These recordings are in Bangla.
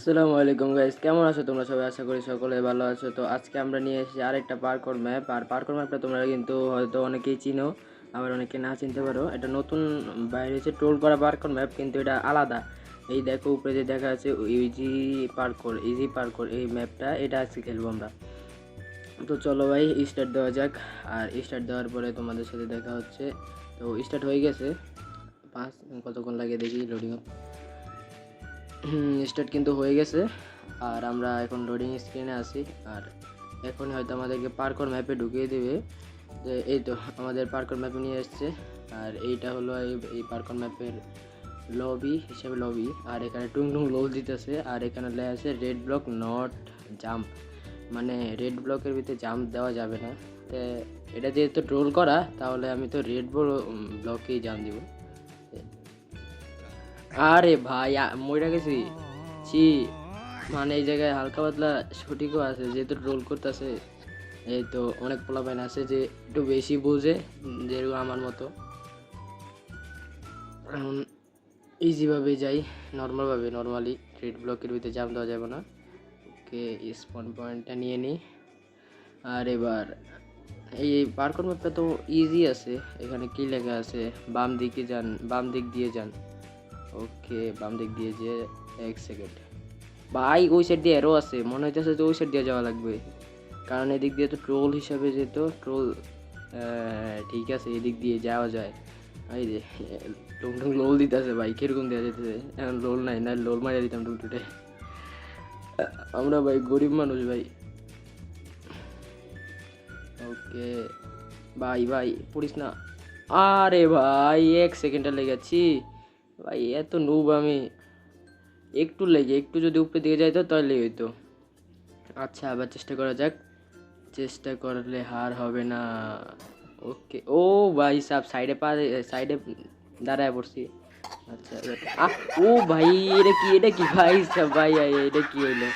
আসসালামু আলাইকুম গাইস, কেমন আছো তোমরা সবাই? আশা করি সকলে ভালো আছো। তো আজকে আমরা নিয়ে এসেছি আরেকটা পার্কর ম্যাপ। আর পার্কর ম্যাপটা তোমরা কিন্তু হয়তো অনেকেই চিনো, আবার অনেকে না চিনতে পারো। এটা নতুন বাইরে হচ্ছে ট্রোল করা পার্কর ম্যাপ, কিন্তু এটা আলাদা। এই দেখো উপরে যে দেখা আছে ইজি পার্কর এই ম্যাপটা, এটা আজকে খেলবো আমরা। তো চলো ভাই স্টার্ট দেওয়া যাক। আর স্টার্ট দেওয়ার পরে তোমাদের সাথে দেখা হচ্ছে। তো স্টার্ট হয়ে গেছে, কতক্ষণ লাগে দেখি লোডিং। স্টার্ট কিন্তু হয়ে গেছে। আর আমরা এখন লোডিং স্ক্রিনে আছি। আর এখন হয়তো আমাদেরকে পার্কর ম্যাপে ঢুকিয়ে দেবে। যে এই তো আমাদের পার্কর ম্যাপে নিয়ে এসছে। আর এইটা হলো এই পার্কর ম্যাপের লবি হিসেবে লবি। আর এখানে টুং টুং লোল দিতেছে। আর এখানে লেখা আছে রেড ব্লক নট জাম্প, মানে রেড ব্লকের ভিতরে জাম্প দেওয়া যাবে না। তো এটা যেহেতু ট্রোল করা, তাহলে আমি তো রেড ব্লকেই জাম্প দিব। আরে ভাই মরে গেছি। ছি, মানে এই জায়গায় হালকা পাতলা সঠিকও আছে, যেহেতু রোল করতেছে। এই তো অনেক পোলাপাইন আছে যে একটু বেশি বোঝে, যেরকম আমার মতো। এখন ইজিভাবে যাই, নর্মালি রেড ব্লকের ভিতরে জাম দেওয়া যাবে না। ওকে, স্পন পয়েন্টটা নিয়ে নিই। আর এবার এই পার্কর ম্যাপটা তো ইজি আছে। এখানে কি লেখা আছে? বাম দিক দিয়ে যান। ওকে, বাম দিক দিয়ে যে 1 সেকেন্ড ভাই, ওই সাইড দিয়ে এরও আছে, মনে হইতেছে যে ওই সাইড দিয়ে যাওয়া লাগবে, কারণ এদিক দিয়ে তো ট্রোল হিসাবে যেত ট্রোল। ঠিক আছে, এদিক দিয়ে যাওয়া যায়। এই যে টুং টুং লোল দিতেছে ভাই, কিরকম দেওয়া যেতেছে? এখন লোল নাই, না লোল মারিয়ে দিতাম টুকটুটে। আমরা ভাই গরিব মানুষ ভাই। ওকে ভাই পড়িস না। আরে ভাই 1 সেকেন্ডে লেগেছি ভাই, এত নুব আমি। একটু যদি উপরে দিকে যাইতো তাহলে হইতো। আচ্ছা, আবার চেষ্টা করা যাক। চেষ্টা করলে হার হবে না। ওকে, ও ভাই সাহেব সাইডে দাঁড়ায় পড়ছি। আচ্ছা ও ভাই, এটা কি ভাই সাহেব, এটা কি হইলো?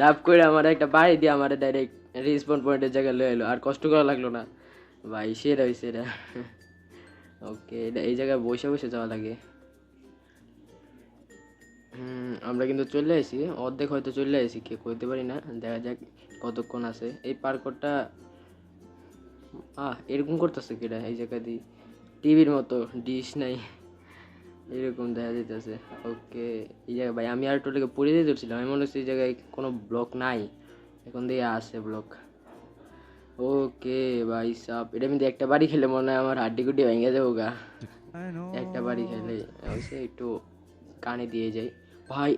দাপ করে আমার একটা বাড়ি দিয়ে আমার ডাইরেক্ট রিসপন্ড পয়েন্টের জায়গায় লয়ে এলো, আর কষ্ট করা লাগলো না ভাই। সেরা হয়েছে এটা। ওকে, এটা এই জায়গায় বসে বসে যাওয়া লাগে। আমরা কিন্তু চলে আসি, অর্ধেক হয়তো চলে আসি, কে কইতে পারি না। দেখা যাক কতক্ষণ আছে এই পার্করটা। এরকম করতেছে কিরা এই জায়গা দিয়ে? টিভির মতো ডিশ নাই, এরকম দেখা যেতেছে। ওকে, এই জায়গায় ভাই আমি আর একটু লেগে পড়ে দিয়ে ধরছিলাম, আমি মনে হচ্ছে এই জায়গায় কোনো ব্লক নাই, এখন দিয়ে আসে ব্লক। ওকে ভাই সাপ, এটা কিন্তু একটা বাড়ি খেলে মনে হয় আমার হাড্ডি গুড্ডি ভেঙে যাবো গা। একটা বাড়ি খেলে অবশ্যই একটু কানে দিয়ে যাই। ভাই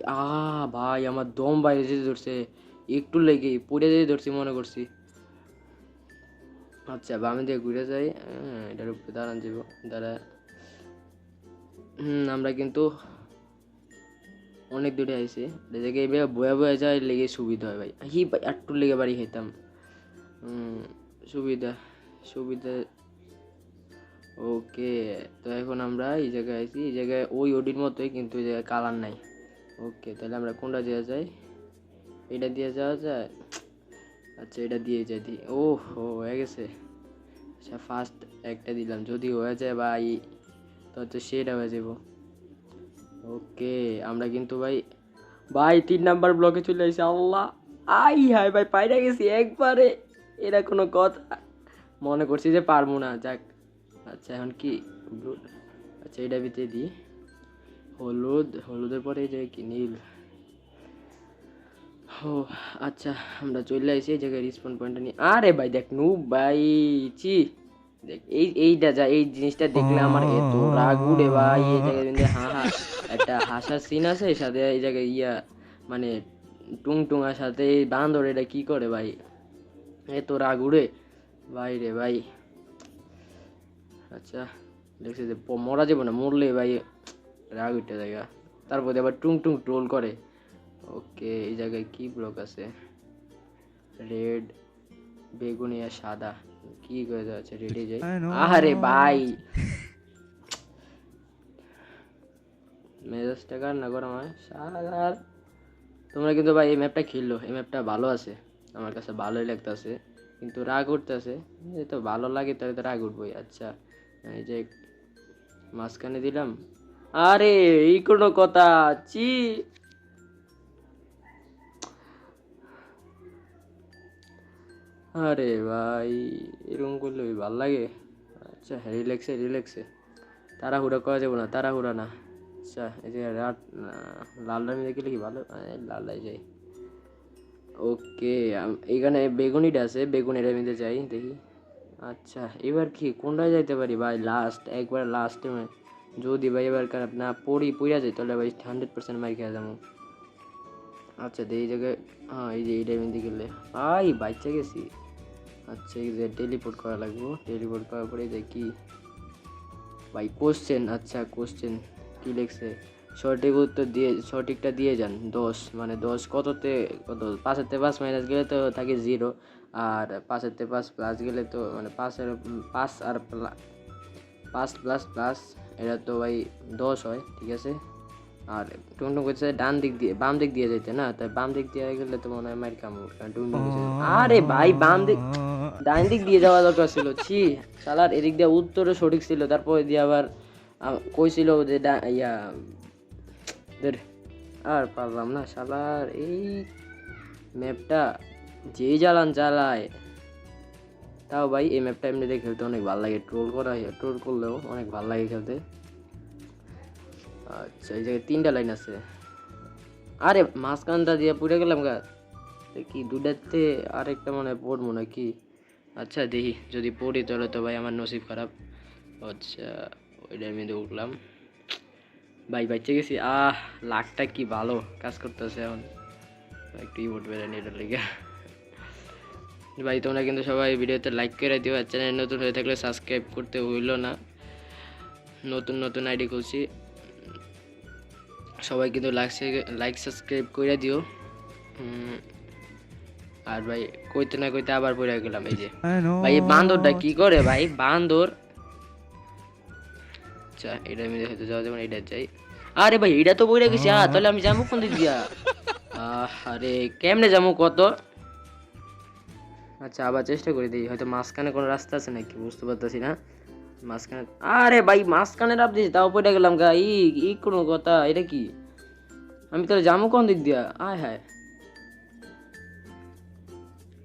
ভাই আমার দম বাইরে যেতে ধরছে, একটু লেগে পড়ে যেতে ধরছি মনে করছি। আচ্ছা, বামে দিয়ে ঘুরে যাই। এটার উপরে দাঁড়ান যাব, দাঁড়া। আমরা কিন্তু অনেক দূরে আইছি। দেখে এবার বয়া বয়া যায়, লেগে সুবিধা হয় ভাই। ভাই একটু লেগে বাড়ি খাইতাম। সুবিধা সুবিধা। ওকে, তো এখন আমরা এই জায়গায় আইছি, এই জায়গায় ওই ওডির মতোই, কিন্তু এই জায়গায় কালার নাই। ওকে, তাহলে আমরা কোনটা দেওয়া যায়? এটা দিয়ে যাওয়া যায়। আচ্ছা, এটা দিয়ে যাই দি। ও হয়ে গেছে। আচ্ছা, ফার্স্ট একটা দিলাম, যদি হয়ে যায় ভাই তো সেটা হয়ে যাব। ওকে, আমরা কিন্তু ভাই ভাই 3 নাম্বার ব্লকে চলে আসি। আল্লাহ, হাই ভাই, পাইরা গেছি একবারে। এরা কোনো কথা, মনে করছি যে পারবো না। যাক, আচ্ছা এখন কি আচ্ছা, এটা ভিতরে দিই হলুদের পরে যে কি নীল। ও আচ্ছা, আমরা চলে আসি এই জায়গায় রিসপন পয়েন্টটা নিয়ে। আরে ভাই দেখ নু ভাই, চি দেখ এই জিনিসটা দেখলে আমার এত রাগ উঠে ভাই। এই জায়গায় কিন্তু একটা হাসার সিন আছে, সাথে এই জায়গায় মানে টুং টুঙার সাথে এই বান্দর এটা কি করে ভাই, এত রাগ উড়ে ভাই রে ভাই। আচ্ছা, দেখছি যে মরা যাবো না, মরলে ভাই রাগ উঠে জায়গা। তারপরে আবার টুং টুং ট্রোল করে। ওকে, এই জায়গায় কি ব্লক আছে? রেড, বেগুনি আর সাদা। কি করে যাচ্ছে? রেডে যাই। আরে ভাই, মেজাজটা কার না গরম হয় সাদার। তোমরা কিন্তু ভাই এই ম্যাপটা খেললো, এই ম্যাপটা ভালো আছে, আমার কাছে ভালোই লাগতেছে, কিন্তু রাগ উঠতেছে। এই তো ভালো লাগে, তাহলে তো রাগ উঠবোই। আচ্ছা, এই যে মাঝখানে দিলাম। আরে এই কোনো কথা? চি আরে ভাই এরকম করলে ভালো লাগে। আচ্ছা রিল্যাক্সে তাড়াহুড়া করা যাবে না, তাড়াহুড়া না। আচ্ছা এই যে রাত লালটা মিলে গেলে কি ভালো, লালটাই যাই। ওকে এখানে বেগুনিটা আছে, বেগুনিটা মিলে যাই দেখি। আচ্ছা এবার কি কোনটায় যাইতে পারি ভাই, একবার লাস্টে যদি ভাই এবার খারাপ না পড়া যায় তাহলে ভাই 100% মার খেয়ে যাবো। আচ্ছা এই জায়গায়, হ্যাঁ এই যে এইটা মিলতে গেলে ভাই বাচ্চা গেছি। আচ্ছা এই যে টেলিপোর্ট করা লাগবো, টেলিপোর্ট করার পরে দেখি ভাই কোশ্চেন। আচ্ছা কোশ্চেন কি লিখছে, সঠিক উত্তর দিয়ে সঠিকটা দিয়ে যান 10, মানে 10 কততে কত, 5-এর 5 মাইনাস গেলে তো থাকে 0, আর 5-এর 5 প্লাস গেলে তো মানে 5 আর 5 প্লাস প্লাস এটা তো ভাই 10 হয়, ঠিক আছে। আর টুনটুন করছে ডান দিক দিয়ে বাম দিক দিয়ে যেতে না, তাই বাম দিক দিয়ে গেলে তো মনে হয় মার কামড়, কারণ টুনটুন করছে আরে ভাই বাম দিক ডান দিক দিয়ে যাওয়া দরকার ছিল। ছি শালার, এদিক দিয়ে উত্তরও সঠিক ছিল, তারপরে দিয়ে আবার কইছিল যে ইয়া আর পারলাম না শালার। এই ম্যাপটা যেই চালায় তাও ভাই এই ম্যাপটা এমনিতে খেলতে অনেক ভালো লাগে, ট্রোল করলেও অনেক ভালো লাগে খেলতে। আচ্ছা এই জায়গায় 3টা লাইন আছে, আরে মাঝখানটা দিয়ে পুড়ে গেলাম গা কি দুটাতে, আরেকটা মনে হয় পড়বো নাকি। আচ্ছা দেখি যদি পড়ি তাহলে তো ভাই আমার নসিব খারাপ। আচ্ছা ওইটার মধ্যে উঠলাম ভাই, বাচ্চা গেছি। লাকটা কি ভালো কাজ করতেছে এখন, একটু ইমোট বেড়ে নিয়ে লেগে। ভাই তোমরা কিন্তু সবাই ভিডিওতে লাইক করে দিও, আর চ্যানেল নতুন হয়ে থাকলে সাবস্ক্রাইব করতে হইলো না, নতুন আইডি খুলছি। সবাই কিন্তু লাইক সাবস্ক্রাইব করে দিও। আর ভাই কইতে না কইতে আবার পড়ে গেলাম। এই যে ভাই এই বান্দরটা কি করে ভাই, বান্দর। আচ্ছা এটা আমি হয়তো যাওয়া যাবে না, এটা যাই। আরে ভাই এটা তো পড়ে গেছি, তাহলে আমি যাবো কোন দিক দিয়া? আরে কেমনে যাবো কত। আচ্ছা আবার চেষ্টা করে দিই, হয়তো মাঝখানে কোনো রাস্তা আছে নাকি বুঝতে পারতেছি না। মাঝখানে, আরে ভাই মাঝখানে রাব দিয়েছি তাও পড়ে গেলাম গা। ই কোনো কথা, এটা কি আমি তাহলে যাবো কোন দিক দিয়া? আয় হায়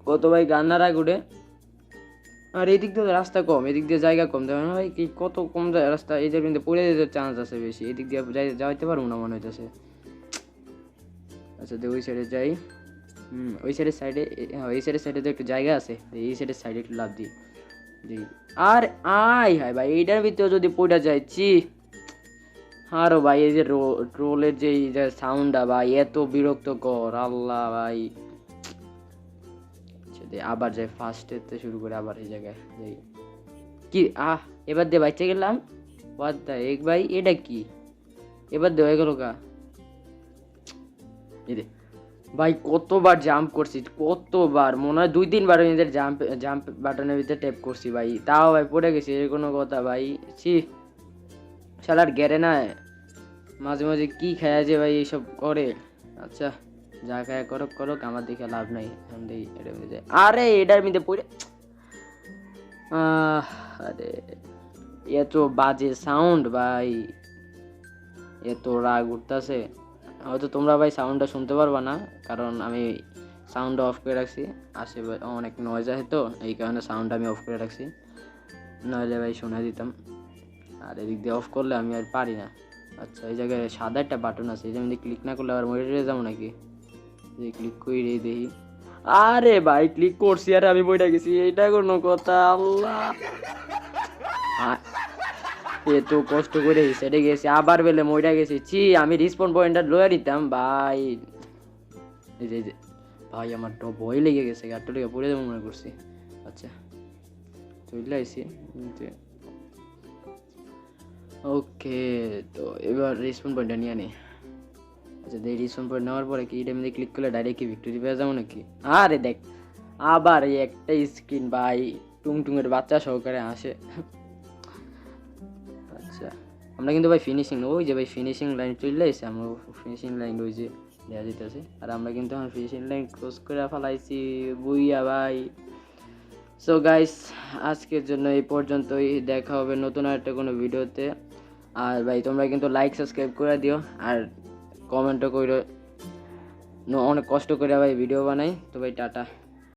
কত ভাই গান্নার আগ উঠে। আর এদিক দিয়ে রাস্তা কম, এদিক দিয়ে জায়গা কম, দেখো ভাই কি কত কম রাস্তা, এই যে কিন্তু পড়ে যেতে চান্স আছে বেশি, এদিক দিয়ে যাইতে পারবো না মনে হইতেছে। আচ্ছা ওই সাইডে যাই। ওই সাইডে এই সাইডে তো একটু জায়গা আছে, এই সাইডে একটু লাভ দিই। আর আয় হায় ভাই এইটার ভিতরে যদি পড়া যাইছি। আরো ভাই এই যে রোলের যে সাউন্ডটা ভাই এত বিরক্তকর, আল্লাহ ভাই। আবার যাই ফার্স্টেতে শুরু করে আবার এই জায়গায় যাই কি। এবার দিয়ে বাচ্চা গেলাম এক ভাই, এটা কি এবার দিয়ে হয়ে গেল গা। ভাই কতবার জাম্প করছি, কতবার মনে হয় 2-3 বার নিজের জাম্প বাটনের ভিতরে ট্যাপ করছি ভাই, তাও ভাই পড়ে গেছি, এর কোনো কথা ভাই। ছি শালার গেরে না মাঝে মাঝে কি খায় যে ভাই এইসব করে। আচ্ছা যা খায় করুক আমার দেখে লাভ নাই। আরে এটার মধ্যে পড়ে, আরে এত বাজে সাউন্ড ভাই, এত রাগ উঠতেছে। হয়তো তোমরা ভাই সাউন্ডটা শুনতে পারবা না, কারণ আমি সাউন্ডটা অফ করে রাখছি, আশেপাশে অনেক নয়েজ আছে তো এই কারণে সাউন্ডটা আমি অফ করে রাখছি, নাহলে ভাই শোনা দিতাম। আর এদিক দিয়ে অফ করলে আমি আর পারি না। আচ্ছা এই জায়গায় সাদা একটা বাটন আছে, এই যে আমি ক্লিক না করলে আবার মরে যাবো নাকি, ক্লিক করে দেখি। আরে ভাই ক্লিক করছি আর আমি বইটা গেছি, এটা কোনো কথা? আল্লাহ এত কষ্ট করে সেটে গেছি, আবার বেলে মইটা গেছি। ছি আমি রিসপন্ড পয়েন্টটা লয়ে নিতাম ভাই। এই যে ভাই আমার তো ভয় লেগে গেছে, গাড়টা লেগে পড়ে যাবো মনে করছি। আচ্ছা চলে আইসি। ওকে তো এবার রিসপন্ড পয়েন্টটা নিয়ে নি। আচ্ছা এই রিসপন্ড পয়েন্ট নেওয়ার পরে কি এটা মধ্যে ক্লিক করলে ডাইরেক্ট কি ভিক্টোরি পেয়ে যাবো নাকি? আরে দেখ আবার এই একটা স্ক্রিন ভাই টুংটুঙের বাচ্চা সহকারে আসে। আচ্ছা আমরা কিন্তু ভাই ফিনিশিং, ওই যে ভাই ফিনিশিং লাইন চলে এসে আমরা ফিনিশিং লাইন ওই যে দেওয়া যেতেছে, আর আমরা কিন্তু এখন ফিনিশিং লাইন ক্রস করে ফেলাইছি বুইয়া ভাই। সো গাইস আজকের জন্য এই পর্যন্তই, দেখা হবে নতুন একটা কোনো ভিডিওতে। আর ভাই তোমরা কিন্তু লাইক সাবস্ক্রাইব করে দিও, আর কমেন্টও করো, অনেক কষ্ট করে ভাই ভিডিও বানাই। তো ভাই টাটা।